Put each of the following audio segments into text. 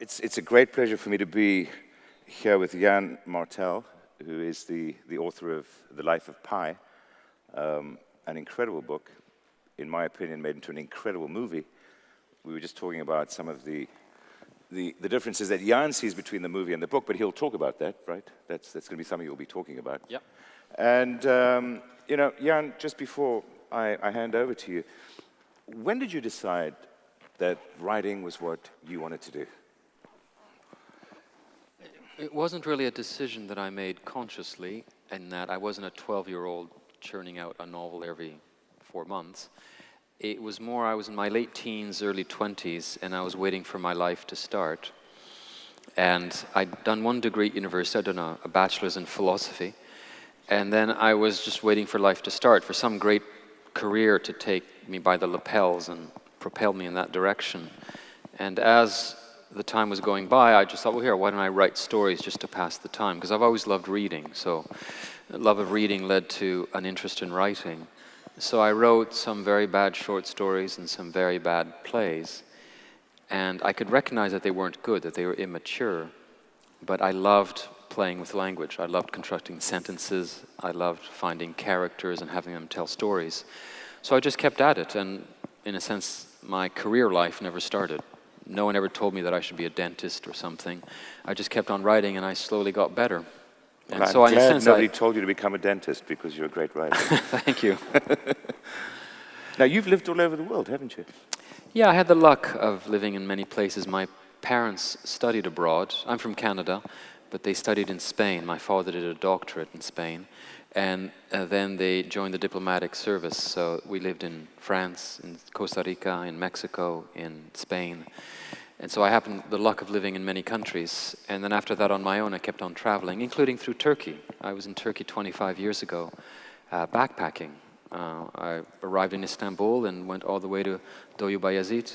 It's a great pleasure for me to be here with Yann Martel, who is the author of The Life of Pi, an incredible book, in my opinion, made into an incredible movie. We were just talking about some of the differences that Yann sees between the movie and the book, but he'll talk about that, right? That's going to be something you'll be talking about. Yep. And, you know, Yann, just before I hand over to you, when did you decide that writing was what you wanted to do? It wasn't really a decision that I made consciously, in that I wasn't a 12-year-old churning out a novel every 4 months. It was more, I was in my late teens, early 20s, and I was waiting for my life to start. And I'd done one degree at university, I'd done a bachelor's in philosophy, and then I was just waiting for life to start, for some great career to take me by the lapels and propel me in that direction. And as the time was going by, I just thought, well, here, why don't I write stories just to pass the time? Because I've always loved reading, so love of reading led to an interest in writing. So I wrote some very bad short stories and some very bad plays, and I could recognize that they weren't good, that they were immature, but I loved playing with language. I loved constructing sentences, I loved finding characters and having them tell stories. So I just kept at it, and in a sense, my career life never started. No one ever told me that I should be a dentist or something. I just kept on writing, and I slowly got better. And well, so I'm glad nobody told you to become a dentist, because you're a great writer. Thank you. Now, you've lived all over the world, haven't you? Yeah, I had the luck of living in many places. My parents studied abroad. I'm from Canada, but they studied in Spain. My father did a doctorate in Spain. And then they joined the diplomatic service. So we lived in France, in Costa Rica, in Mexico, in Spain. And so I happened the luck of living in many countries. And then after that, on my own, I kept on traveling, including through Turkey. I was in Turkey 25 years ago, backpacking. I arrived in Istanbul and went all the way to Doğu Bayezid,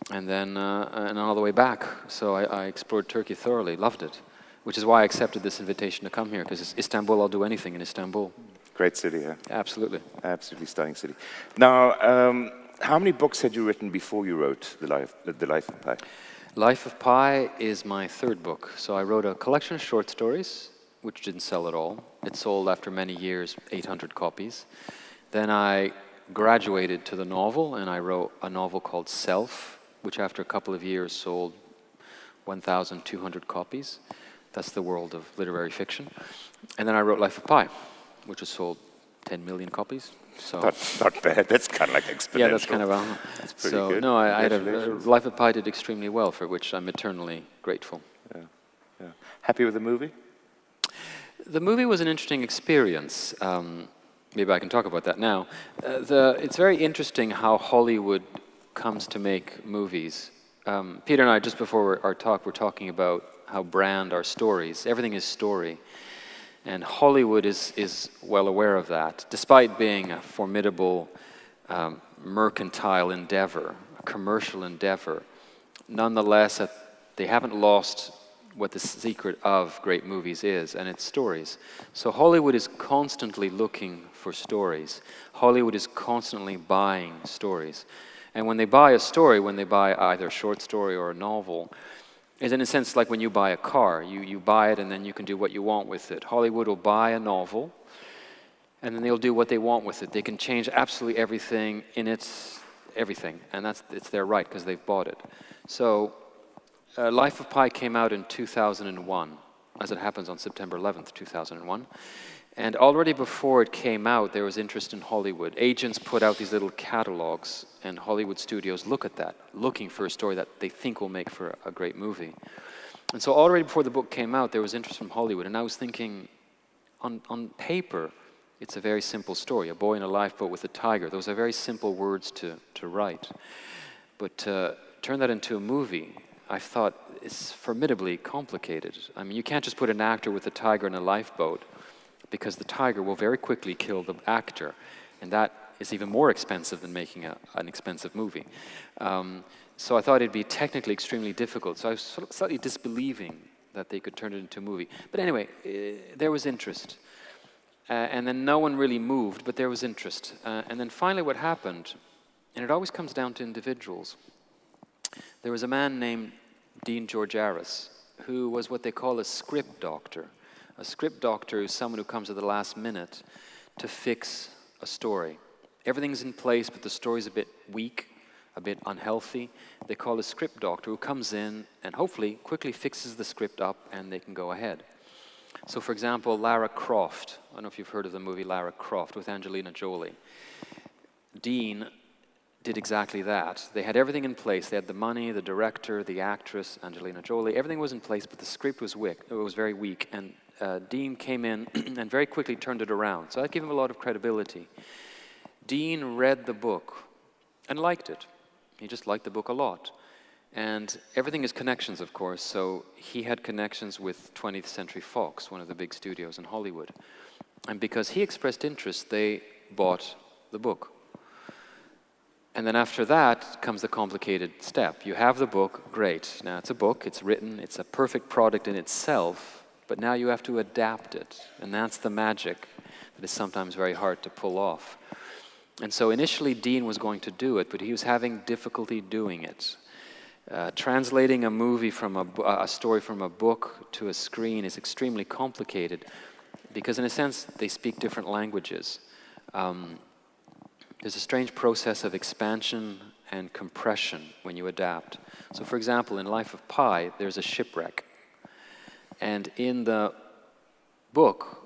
and then and all the way back. So I explored Turkey thoroughly, loved it, which is why I accepted this invitation to come here, because Istanbul, I'll do anything in Istanbul. Great city, yeah. Absolutely. Absolutely stunning city. Now, how many books had you written before you wrote The Life of Pi? Life of Pi is my third book. So I wrote a collection of short stories, which didn't sell at all. It sold after many years, 800 copies. Then I graduated to the novel, and I wrote a novel called Self, which after a couple of years sold 1,200 copies. That's the world of literary fiction. And then I wrote Life of Pi, which has sold 10 million copies. So not bad. That's kind of like exponential. Yeah, that's kind of that's pretty good. No, I had Life of Pi did extremely well, for which I'm eternally grateful. Yeah, yeah. Happy with the movie? The movie was an interesting experience. Maybe I can talk about that now. It's very interesting how Hollywood comes to make movies. Peter and I, just before our talk, were talking about how brand our stories. Everything is story. And Hollywood is well aware of that. Despite being a formidable mercantile endeavor, a commercial endeavor, nonetheless, they haven't lost what the secret of great movies is, and it's stories. So Hollywood is constantly looking for stories. Hollywood is constantly buying stories. And when they buy a story, when they buy either a short story or a novel, is in a sense like when you buy a car. You buy it and then you can do what you want with it. Hollywood will buy a novel and then they'll do what they want with it. They can change absolutely everything in everything, and it's their right because they've bought it. So Life of Pi came out in 2001, as it happens on September 11th, 2001. And already before it came out, there was interest in Hollywood. Agents put out these little catalogs, and Hollywood studios look at that, looking for a story that they think will make for a great movie. And so already before the book came out, there was interest from Hollywood. And I was thinking, on paper, it's a very simple story. A boy in a lifeboat with a tiger. Those are very simple words to write. But turn that into a movie, I thought, it's formidably complicated. I mean, you can't just put an actor with a tiger in a lifeboat, because the tiger will very quickly kill the actor, and that is even more expensive than making an expensive movie. So I thought it'd be technically extremely difficult, so I was slightly disbelieving that they could turn it into a movie. But anyway, there was interest. And then no one really moved, but there was interest. And then finally what happened, and it always comes down to individuals. There was a man named Dean Georgiaris, who was what they call a script doctor. A script doctor is someone who comes at the last minute to fix a story. Everything's in place, but the story's a bit weak, a bit unhealthy. They call a script doctor who comes in and hopefully quickly fixes the script up and they can go ahead. So for example, Lara Croft, I don't know if you've heard of the movie Lara Croft with Angelina Jolie. Dean did exactly that. They had everything in place. They had the money, the director, the actress, Angelina Jolie. Everything was in place, but the script was weak. It was very weak. And Dean came in and very quickly turned it around. So I give him a lot of credibility. Dean read the book and liked it. He just liked the book a lot. And everything is connections, of course. So he had connections with 20th Century Fox, one of the big studios in Hollywood. And because he expressed interest, they bought the book. And then after that comes the complicated step. You have the book, great. Now it's a book, it's written, it's a perfect product in itself, but now you have to adapt it. And that's the magic that is sometimes very hard to pull off. And so initially Dean was going to do it, but he was having difficulty doing it. Translating a movie from a story from a book to a screen is extremely complicated because in a sense they speak different languages. There's a strange process of expansion and compression when you adapt. So for example, in Life of Pi, there's a shipwreck. And in the book,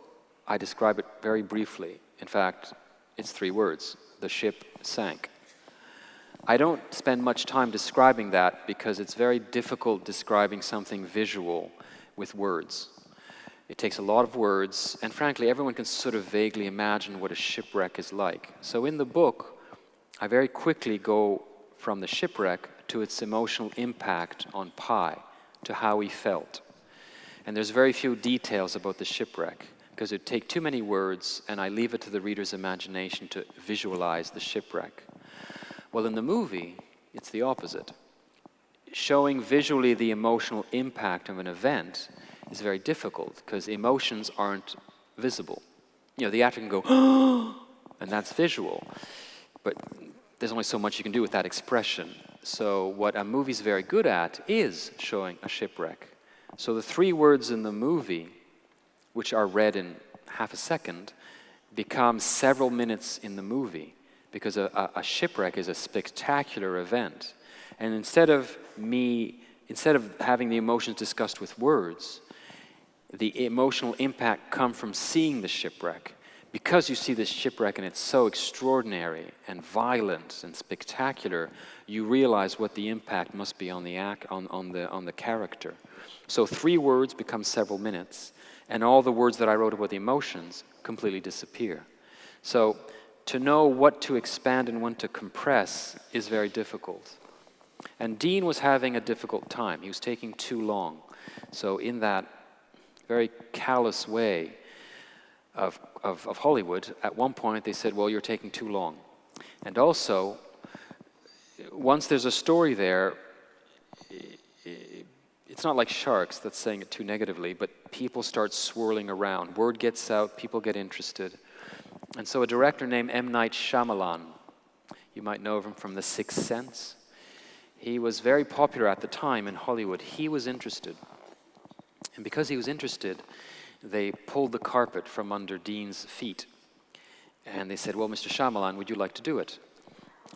I describe it very briefly. In fact, it's 3 words. The ship sank. I don't spend much time describing that because it's very difficult describing something visual with words. It takes a lot of words, and frankly, everyone can sort of vaguely imagine what a shipwreck is like. So in the book, I very quickly go from the shipwreck to its emotional impact on Pi, to how he felt. And there's very few details about the shipwreck, because it would take too many words, and I leave it to the reader's imagination to visualize the shipwreck. Well, in the movie, it's the opposite. Showing visually the emotional impact of an event is very difficult because emotions aren't visible. You know, the actor can go, oh, and that's visual. But there's only so much you can do with that expression. So what a movie's very good at is showing a shipwreck. So the 3 words in the movie, which are read in half a second, become several minutes in the movie because a shipwreck is a spectacular event. And instead of having the emotions discussed with words, the emotional impact comes from seeing the shipwreck. Because you see this shipwreck and it's so extraordinary and violent and spectacular, you realize what the impact must be on the character. So 3 words become several minutes, and all the words that I wrote about the emotions completely disappear. So to know what to expand and when to compress is very difficult. And Dean was having a difficult time. He was taking too long. So in that very callous way of Hollywood, at one point they said, well, you're taking too long. And also, once there's a story there, it's not like sharks, that's saying it too negatively, but people start swirling around. Word gets out, people get interested. And so a director named M. Night Shyamalan, you might know him from The Sixth Sense. He was very popular at the time in Hollywood. He was interested. And because he was interested, they pulled the carpet from under Dean's feet. And they said, well, Mr. Shyamalan, would you like to do it?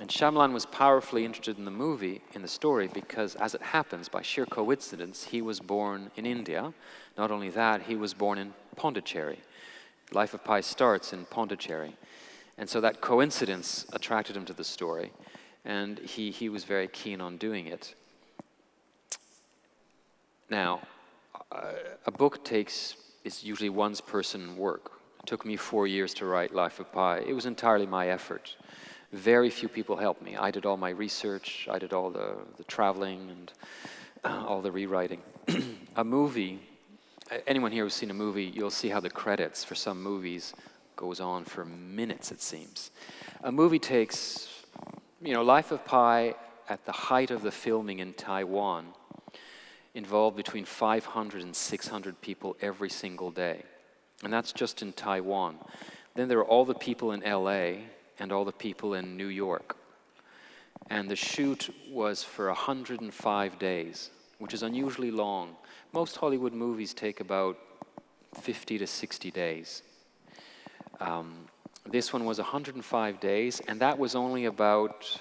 And Shyamalan was powerfully interested in the movie, in the story, because as it happens, by sheer coincidence, he was born in India. Not only that, he was born in Pondicherry. Life of Pi starts in Pondicherry. And so that coincidence attracted him to the story. And he was very keen on doing it. Now, a book is usually one person's work. It took me 4 years to write Life of Pi. It was entirely my effort. Very few people helped me. I did all my research, I did all the traveling and all the rewriting. A movie, anyone here who's seen a movie, you'll see how the credits for some movies goes on for minutes, it seems. A movie takes, Life of Pi at the height of the filming in Taiwan involved between 500 and 600 people every single day. And that's just in Taiwan. Then there are all the people in LA and all the people in New York. And the shoot was for 105 days. which is unusually long. Most Hollywood movies take about 50 to 60 days. This one was 105 days, and that was only about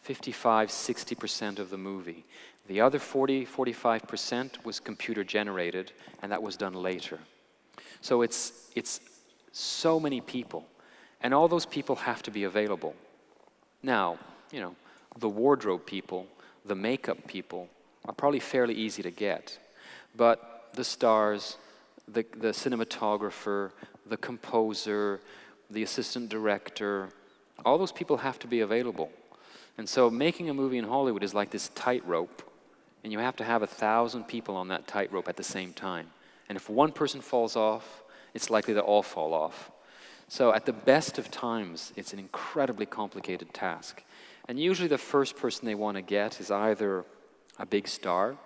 55–60% of the movie. The other 45% was computer generated, and that was done later. So it's so many people, and all those people have to be available. Now, you know, the wardrobe people, the makeup people are probably fairly easy to get, but the stars, the cinematographer, the composer, the assistant director, all those people have to be available. And so making a movie in Hollywood is like this tightrope, and you have to have 1,000 people on that tightrope at the same time. And if one person falls off, it's likely to all fall off. So at the best of times, it's an incredibly complicated task. And usually the first person they want to get is either a big star.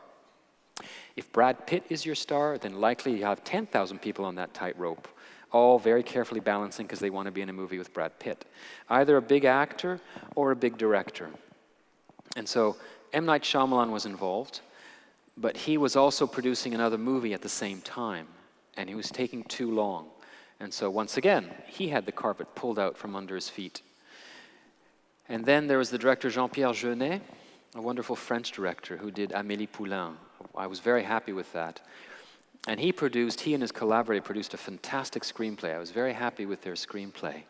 If Brad Pitt is your star, then likely you have 10,000 people on that tightrope, all very carefully balancing because they want to be in a movie with Brad Pitt. Either a big actor or a big director. And so M. Night Shyamalan was involved, but he was also producing another movie at the same time, and he was taking too long. And so once again, he had the carpet pulled out from under his feet. And then there was the director Jean-Pierre Jeunet, a wonderful French director who did Amélie Poulain. I was very happy with that. And he and his collaborator produced a fantastic screenplay. I was very happy with their screenplay.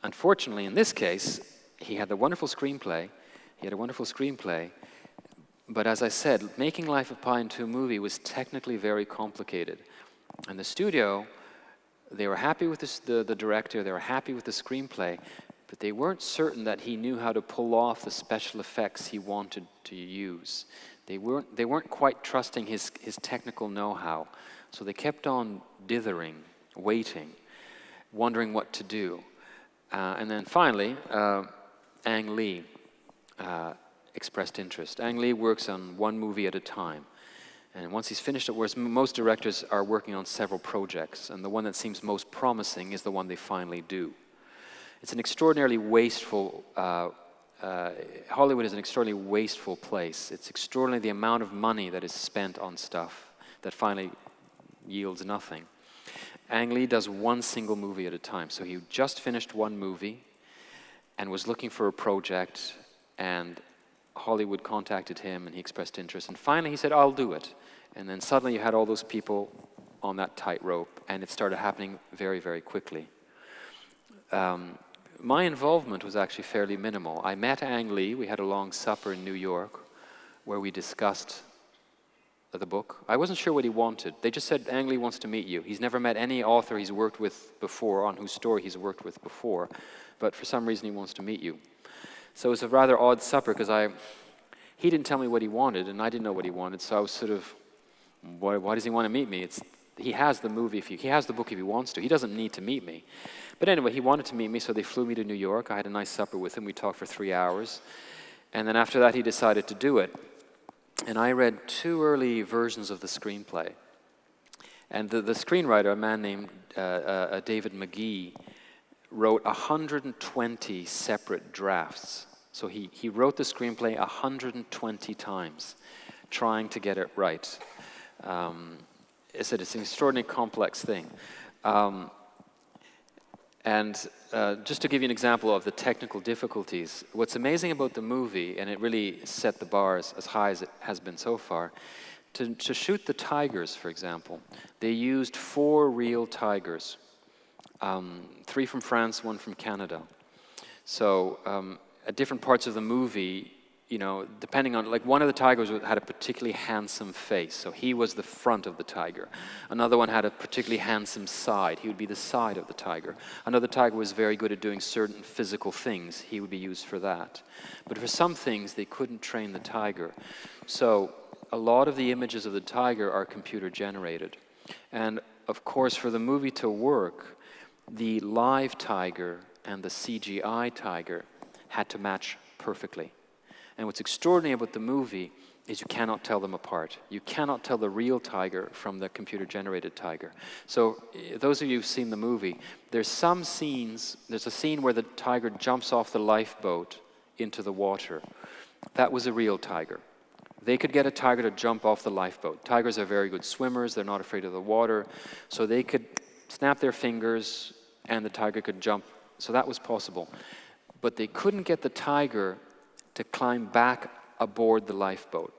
Unfortunately, in this case, he had a wonderful screenplay, but as I said, making Life of Pi into a movie was technically very complicated. And the studio, they were happy with the director, they were happy with the screenplay, but they weren't certain that he knew how to pull off the special effects he wanted to use. They weren't quite trusting his technical know-how, so they kept on dithering, waiting, wondering what to do. And then finally, Ang Lee expressed interest. Ang Lee works on one movie at a time. And once he's finished it, whereas most directors are working on several projects, and the one that seems most promising is the one they finally do. It's an extraordinarily wasteful, Hollywood is an extraordinarily wasteful place. It's extraordinary the amount of money that is spent on stuff that finally yields nothing. Ang Lee does one single movie at a time. So he just finished one movie and was looking for a project, and Hollywood contacted him and he expressed interest. And finally he said, I'll do it. And then suddenly you had all those people on that tightrope, and it started happening very, very quickly. My involvement was actually fairly minimal. I met Ang Lee. We had a long supper in New York where we discussed the book. I wasn't sure what he wanted. They just said, Ang Lee wants to meet you. He's never met any author he's worked with before, on whose story he's worked with before, but for some reason he wants to meet you. So it was a rather odd supper because he didn't tell me what he wanted, and I didn't know what he wanted, so I was sort of, why does he want to meet me? He has the movie, he has the book if he wants to. He doesn't need to meet me. But anyway, he wanted to meet me, so they flew me to New York. I had a nice supper with him. We talked for 3 hours. And then after that, he decided to do it. And I read 2 early versions of the screenplay. And the screenwriter, a man named David McGee, wrote 120 separate drafts. So he wrote the screenplay 120 times, trying to get it right. I said it's an extraordinarily complex thing. Just to give you an example of the technical difficulties, what's amazing about the movie, and it really set the bar as high as it has been so far, to shoot the tigers, for example, they used 4 real tigers, 3 from France, 1 from Canada. So at different parts of the movie, you know, depending on, like one of the tigers had a particularly handsome face, so he was the front of the tiger. Another one had a particularly handsome side, he would be the side of the tiger. Another tiger was very good at doing certain physical things, he would be used for that. But for some things, they couldn't train the tiger. So a lot of the images of the tiger are computer generated. And of course, for the movie to work, the live tiger and the CGI tiger had to match perfectly. And what's extraordinary about the movie is you cannot tell them apart. You cannot tell the real tiger from the computer-generated tiger. So those of you who've seen the movie, there's some scenes, there's a scene where the tiger jumps off the lifeboat into the water. that was a real tiger. They could get a tiger to jump off the lifeboat. Tigers are very good swimmers. They're not afraid of the water. So they could snap their fingers and the tiger could jump. So that was possible. But they couldn't get the tiger to climb back aboard the lifeboat.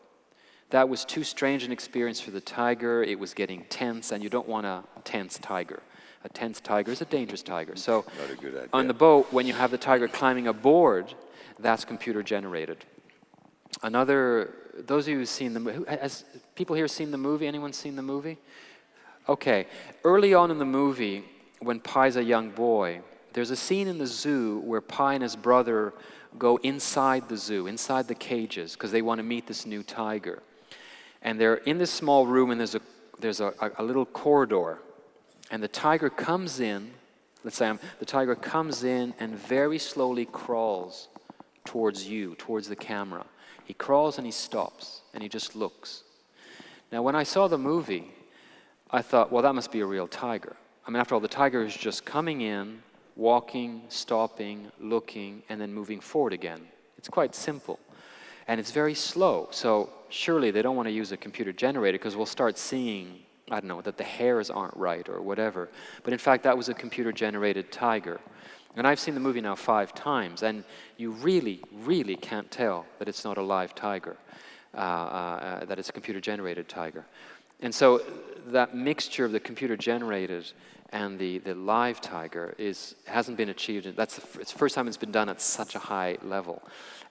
That was too strange an experience for the tiger. It was getting tense, and you don't want a tense tiger. A tense tiger is a dangerous tiger. So Not a good idea. on the boat, when you have the tiger climbing aboard, that's computer generated. Those of you who've seen the movie, has people here seen the movie? Anyone seen the movie? Okay. Early on in the movie, when Pi's a young boy, there's a scene in the zoo where Pi and his brother go inside the zoo, inside the cages, because they want to meet this new tiger. And they're in this small room, and there's a little corridor. And the tiger comes in, the tiger comes in and very slowly crawls towards you, towards the camera. He crawls and he stops, and he just looks. Now, when I saw the movie, I thought, well, that must be a real tiger. I mean, after all, the tiger is just coming in, walking, stopping, looking, and then moving forward again. It's quite simple. And it's very slow. So surely they don't want to use a computer generator because we'll start seeing, I don't know, that the hairs aren't right or whatever. But in fact, that was a computer-generated tiger. And I've seen the movie now 5 times, and you really, really can't tell that it's not a live tiger, that it's a computer-generated tiger. And so that mixture of the computer-generated and the live tiger hasn't been achieved. It's the first time it's been done at such a high level.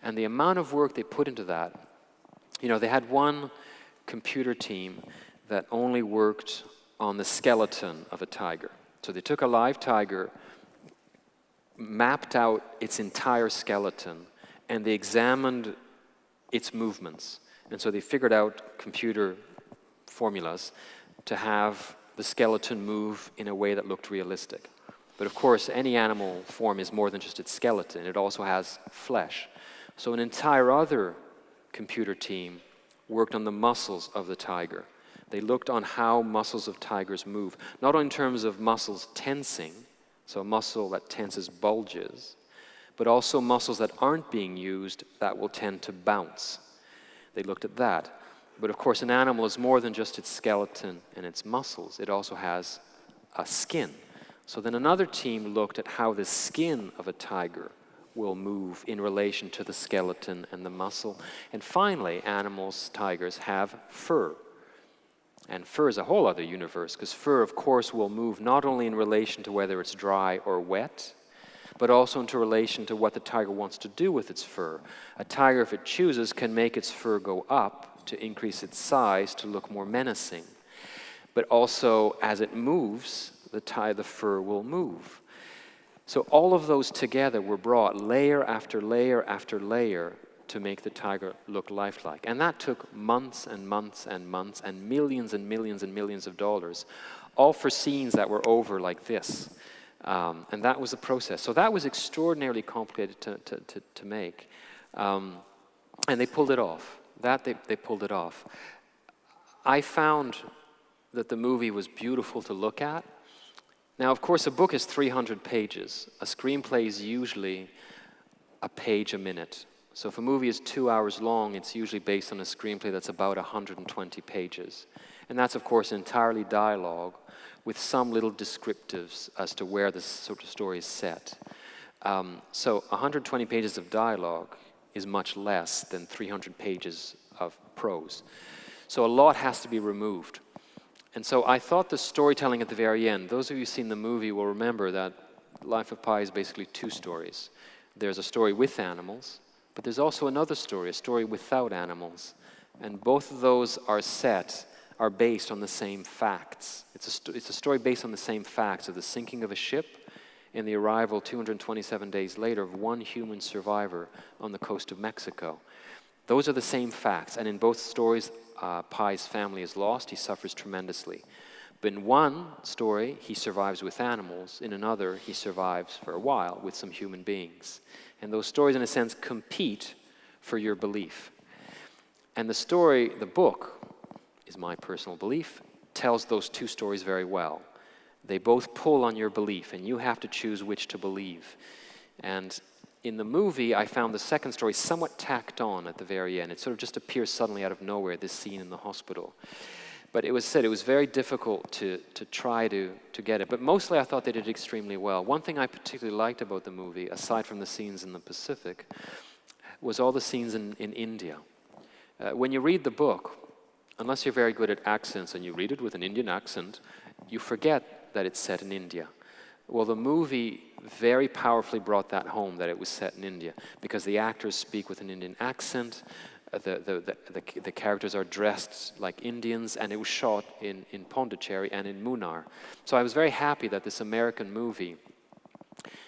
And the amount of work they put into that, you know, they had one computer team that only worked on the skeleton of a tiger. So they took a live tiger, mapped out its entire skeleton, and they examined its movements. And so they figured out computer formulas to have the skeleton move in a way that looked realistic. But of course, any animal form is more than just its skeleton. It also has flesh. So an entire other computer team worked on the muscles of the tiger. They looked on how muscles of tigers move, not in terms of muscles tensing, so a muscle that tenses bulges, but also muscles that aren't being used that will tend to bounce. They looked at that. But of course, an animal is more than just its skeleton and its muscles. It also has a skin. So then another team looked at how the skin of a tiger will move in relation to the skeleton and the muscle. And finally, tigers have fur. And fur is a whole other universe, because fur, of course, will move not only in relation to whether it's dry or wet, but also into relation to what the tiger wants to do with its fur. A tiger, if it chooses, can make its fur go up to increase its size to look more menacing. But also, as it moves, the fur will move. So all of those together were brought layer after layer after layer to make the tiger look lifelike. And that took months and months and months and millions of dollars, all for scenes that were over like this. And that was the process. So that was extraordinarily complicated to make. And they pulled it off. They pulled it off. I found that the movie was beautiful to look at. Now, of course, a book is 300 pages. A screenplay is usually a page a minute. So if a movie is 2 hours long, it's usually based on a screenplay that's about 120 pages. And that's, of course, entirely dialogue with some little descriptives as to where this sort of story is set. So 120 pages of dialogue is much less than 300 pages of prose. So a lot has to be removed. And so I thought the storytelling at the very end, those of you who've seen the movie will remember that Life of Pi is basically 2 stories. There's a story with animals, but there's also another story, a story without animals. And both of those are based on the same facts. It's a story based on the same facts of the sinking of a ship and the arrival 227 days later of one human survivor on the coast of Mexico. Those are the same facts, and in both stories, Pi's family is lost. He suffers tremendously. But in one story, he survives with animals. In another, he survives for a while with some human beings. And those stories, in a sense, compete for your belief. And the book, is my personal belief, tells those 2 stories very well. They both pull on your belief, and you have to choose which to believe. And in the movie, I found the second story somewhat tacked on at the very end. It sort of just appears suddenly out of nowhere, this scene in the hospital. But it was said it was very difficult to try to get it. But mostly I thought they did extremely well. One thing I particularly liked about the movie, aside from the scenes in the Pacific, was all the scenes in India. When you read the book, unless you're very good at accents and you read it with an Indian accent, you forget that it's set in India. Well, the movie very powerfully brought that home, that it was set in India, because the actors speak with an Indian accent, the characters are dressed like Indians, and it was shot in Pondicherry and in Munnar. So I was very happy that this American movie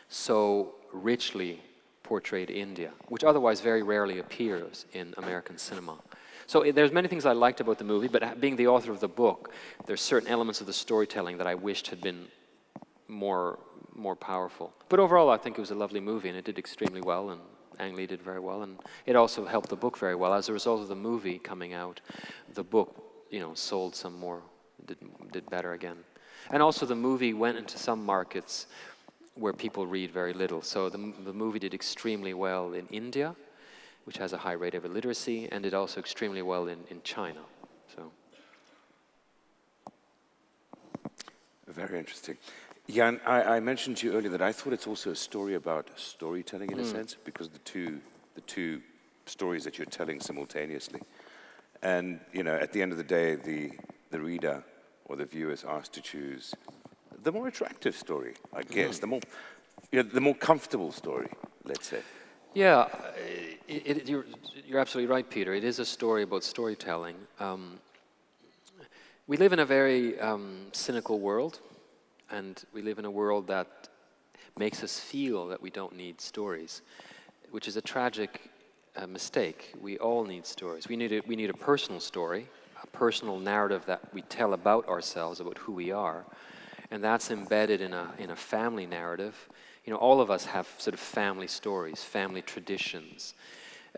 so richly portrayed India, which otherwise very rarely appears in American cinema. So there's many things I liked about the movie, but being the author of the book, there's certain elements of the storytelling that I wished had been more powerful. But overall, I think it was a lovely movie, and it did extremely well, and Ang Lee did very well, and it also helped the book very well. As a result of the movie coming out, the book, sold some more, did better again. And also the movie went into some markets where people read very little. So the movie did extremely well in India, which has a high rate of illiteracy, and did also extremely well in China. So. Very interesting. Yann, I mentioned to you earlier that I thought it's also a story about storytelling in a sense, because the two stories that you're telling simultaneously. And, at the end of the day, the reader or the viewer is asked to choose the more attractive story, I guess, the more comfortable story, let's say. Yeah, you're absolutely right, Peter. It is a story about storytelling. We live in a very cynical world, and we live in a world that makes us feel that we don't need stories, which is a tragic mistake. We all need stories. We need a personal story, a personal narrative that we tell about ourselves, about who we are, and that's embedded in a family narrative. All of us have sort of family stories, family traditions.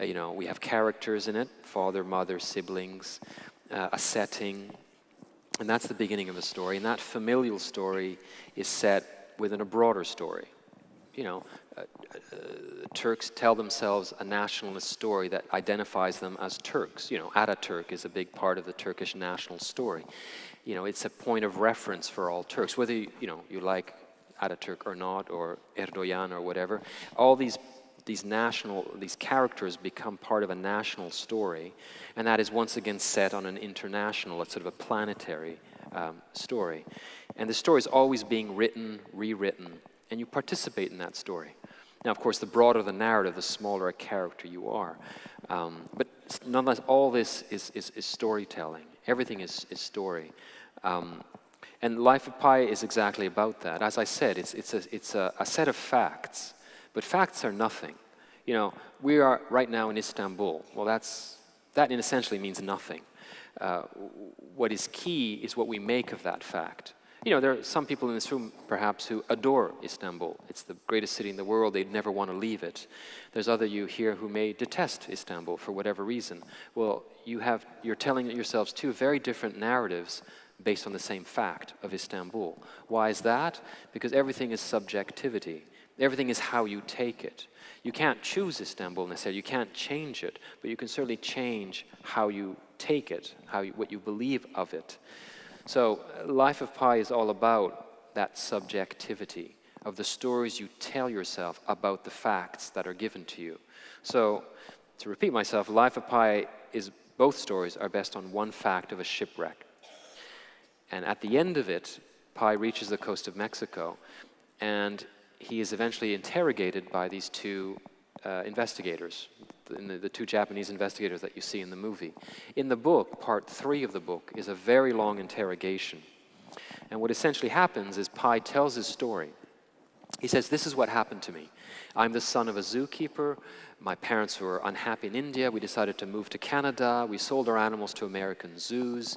We have characters in it, father, mother, siblings, a setting, and that's the beginning of a story. And that familial story is set within a broader story. Turks tell themselves a nationalist story that identifies them as Turks. Ataturk is a big part of the Turkish national story. It's a point of reference for all Turks, whether you like Ataturk or not, or Erdogan or whatever. All these characters become part of a national story, and that is once again set on an international, sort of a planetary story. And the story is always being written, rewritten, and you participate in that story. Now, of course, the broader the narrative, the smaller a character you are. But nonetheless, all this is storytelling. Everything is story. And Life of Pi is exactly about that. As I said, it's a set of facts, but facts are nothing. We are right now in Istanbul. Well, that essentially means nothing. What is key is what we make of that fact. There are some people in this room, perhaps, who adore Istanbul. It's the greatest city in the world. They'd never want to leave it. There's other you here who may detest Istanbul for whatever reason. Well, you're telling yourselves two very different narratives based on the same fact of Istanbul. Why is that? Because everything is subjectivity. Everything is how you take it. You can't choose Istanbul necessarily. You can't change it, but you can certainly change how you take it, what you believe of it. So Life of Pi is all about that subjectivity of the stories you tell yourself about the facts that are given to you. So, to repeat myself, Life of Pi both stories are based on one fact of a shipwreck. And at the end of it, Pi reaches the coast of Mexico, and he is eventually interrogated by these two investigators, the two Japanese investigators that you see in the movie. In the book, part 3 of the book is a very long interrogation. And what essentially happens is Pi tells his story. He says, this is what happened to me. I'm the son of a zookeeper. My parents were unhappy in India. We decided to move to Canada. We sold our animals to American zoos.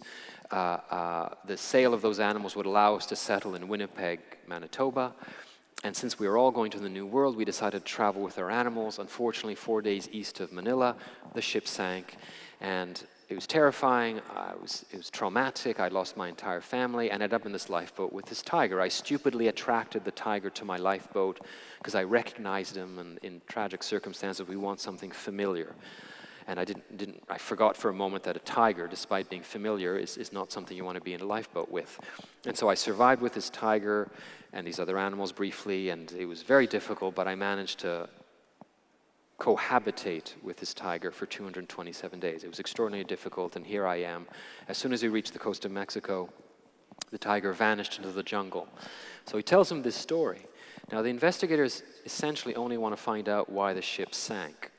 The sale of those animals would allow us to settle in Winnipeg, Manitoba. And since we were all going to the New World, we decided to travel with our animals. Unfortunately, 4 days east of Manila, the ship sank. And It was terrifying, it was traumatic, I lost my entire family, and ended up in this lifeboat with this tiger. I stupidly attracted the tiger to my lifeboat because I recognized him, and in tragic circumstances we want something familiar. And I forgot for a moment that a tiger, despite being familiar, is not something you want to be in a lifeboat with. And so I survived with this tiger and these other animals briefly, and it was very difficult, but I managed to cohabitate with this tiger for 227 days. It was extraordinarily difficult, and here I am. As soon as we reached the coast of Mexico, the tiger vanished into the jungle. So he tells him this story. Now, the investigators essentially only want to find out why the ship sank.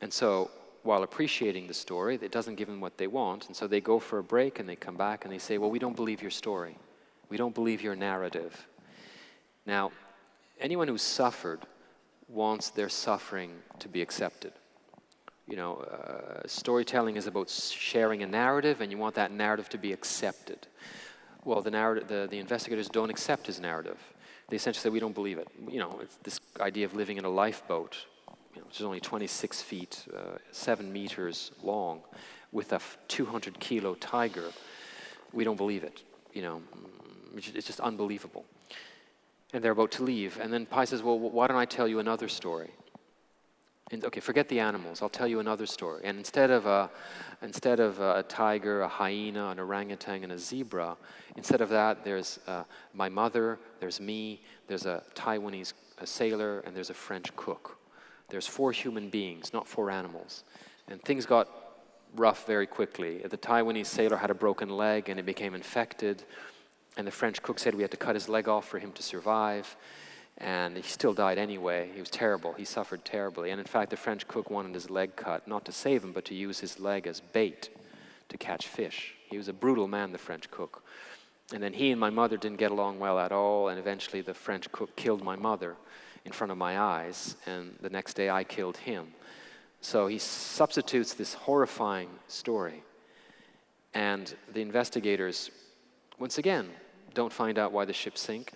And so, while appreciating the story, it doesn't give them what they want, and so they go for a break, and they come back, and they say, well, we don't believe your story. We don't believe your narrative. Now, anyone who's suffered wants their suffering to be accepted. You know, storytelling is about sharing a narrative, and you want that narrative to be accepted. Well, the investigators don't accept his narrative. They essentially say, we don't believe it. You know, it's this idea of living in a lifeboat, you know, which is only 26 feet, 7 meters long, with a 200-kilo tiger. We don't believe it. You know, it's just unbelievable. And they're about to leave. And then Pi says, well, why don't I tell you another story? And, okay, forget the animals. I'll tell you another story. And instead of a tiger, a hyena, an orangutan, and a zebra, instead of that, there's my mother, there's me, there's a Taiwanese sailor, and there's a French cook. There's 4 human beings, not 4 animals. And things got rough very quickly. The Taiwanese sailor had a broken leg, and it became infected. And the French cook said we had to cut his leg off for him to survive. And he still died anyway. He was terrible. He suffered terribly. And in fact, the French cook wanted his leg cut, not to save him, but to use his leg as bait to catch fish. He was a brutal man, the French cook. And then he and my mother didn't get along well at all, and eventually the French cook killed my mother in front of my eyes, and the next day I killed him. So he substitutes this horrifying story. And the investigators, once again, don't find out why the ship sank,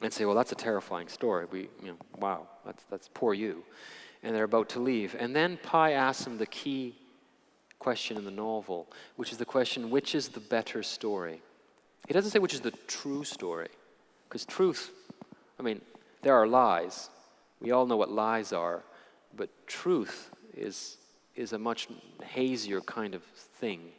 and say, well, that's a terrifying story. Wow, that's poor you. And they're about to leave. And then Pi asks them the key question in the novel, which is the question, which is the better story? He doesn't say which is the true story, because truth, there are lies. We all know what lies are, but truth is a much hazier kind of thing.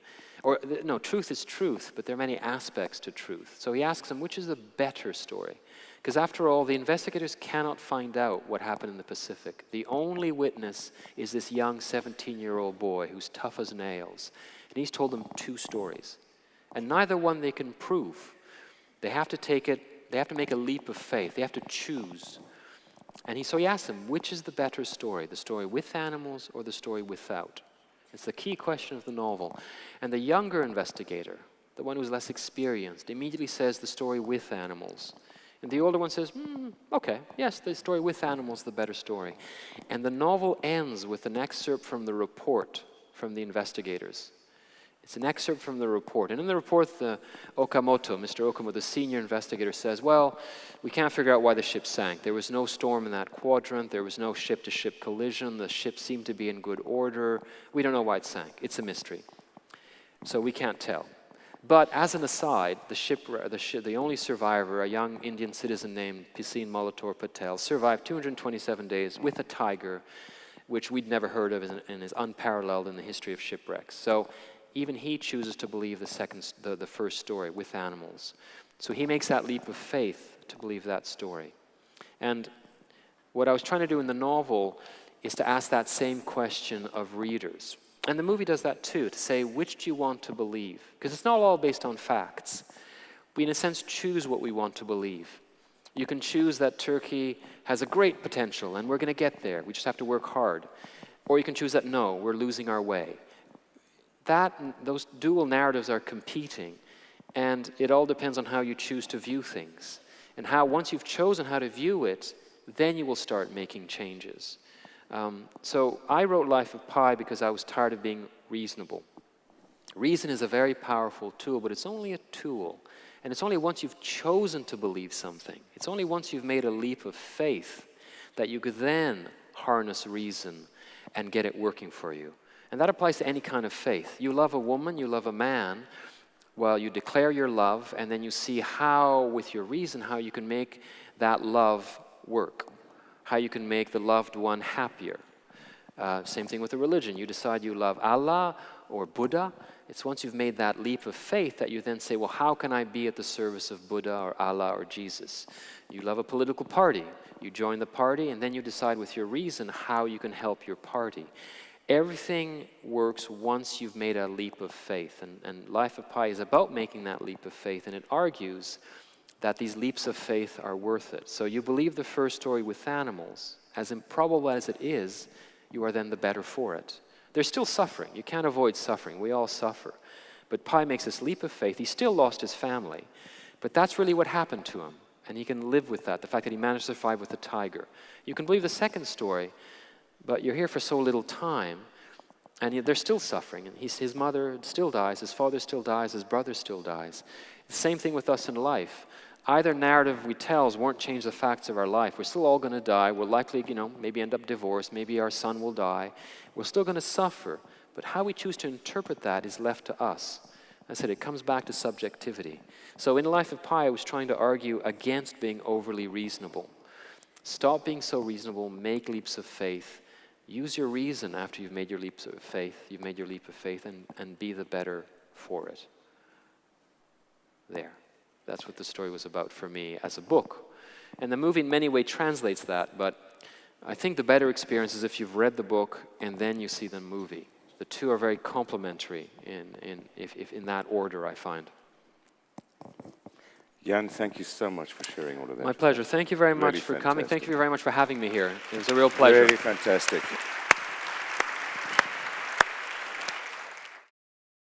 Or, no, truth is truth, but there are many aspects to truth. So he asks them, which is the better story? Because after all, the investigators cannot find out what happened in the Pacific. The only witness is this young 17-year-old boy who's tough as nails. And he's told them 2 stories. And neither one they can prove. They have to make a leap of faith. They have to choose. And so he asks them, which is the better story? The story with animals or the story without? It's the key question of the novel. And the younger investigator, the one who's less experienced, immediately says the story with animals. And the older one says, okay, yes, the story with animals is the better story. And the novel ends with an excerpt from the report from the investigators. It's an excerpt from the report. And in the report, Mr. Okamoto, the senior investigator, says, well, we can't figure out why the ship sank. There was no storm in that quadrant. There was no ship-to-ship collision. The ship seemed to be in good order. We don't know why it sank. It's a mystery. So we can't tell. But as an aside, the only survivor, a young Indian citizen named Pisin Molitor Patel, survived 227 days with a tiger, which we'd never heard of and is unparalleled in the history of shipwrecks. So even he chooses to believe the first story with animals. So he makes that leap of faith to believe that story. And what I was trying to do in the novel is to ask that same question of readers. And the movie does that too, to say, which do you want to believe? Because it's not all based on facts. We, in a sense, choose what we want to believe. You can choose that Turkey has a great potential and we're going to get there. We just have to work hard. Or you can choose that, no, we're losing our way. Those dual narratives are competing, and it all depends on how you choose to view things. And once you've chosen how to view it, then you will start making changes. So I wrote Life of Pi because I was tired of being reasonable. Reason is a very powerful tool, but it's only a tool. And it's only once you've chosen to believe something, it's only once you've made a leap of faith that you could then harness reason and get it working for you. And that applies to any kind of faith. You love a woman, you love a man, well, you declare your love, and then you see how, with your reason, how you can make that love work, how you can make the loved one happier. Same thing with a religion. You decide you love Allah or Buddha. It's once you've made that leap of faith that you then say, well, how can I be at the service of Buddha or Allah or Jesus? You love a political party. You join the party, and then you decide with your reason how you can help your party. Everything works once you've made a leap of faith, and Life of Pi is about making that leap of faith, and it argues that these leaps of faith are worth it. So you believe the first story with animals, as improbable as it is, you are then the better for it. There's still suffering. You can't avoid suffering. We all suffer. But Pi makes this leap of faith. He still lost his family, but that's really what happened to him, and he can live with that, the fact that he managed to survive with the tiger. You can believe the second story, but you're here for so little time, and they're still suffering. And his mother still dies, his father still dies, his brother still dies. The same thing with us in life. Either narrative we tell won't change the facts of our life. We're still all going to die. We'll likely, maybe end up divorced. Maybe our son will die. We're still going to suffer. But how we choose to interpret that is left to us. I said it comes back to subjectivity. So in Life of Pi, I was trying to argue against being overly reasonable. Stop being so reasonable. Make leaps of faith. Use your reason after you've made your leaps of faith. You've made your leap of faith, and be the better for it. There. That's what the story was about for me as a book. And the movie in many ways translates that, but I think the better experience is if you've read the book and then you see the movie. The two are very complementary in that order, I find. Yann, thank you so much for sharing all of that. My pleasure. Thank you very much Really for coming. fantastic. Thank you very much for having me here. It was a real pleasure. Really fantastic.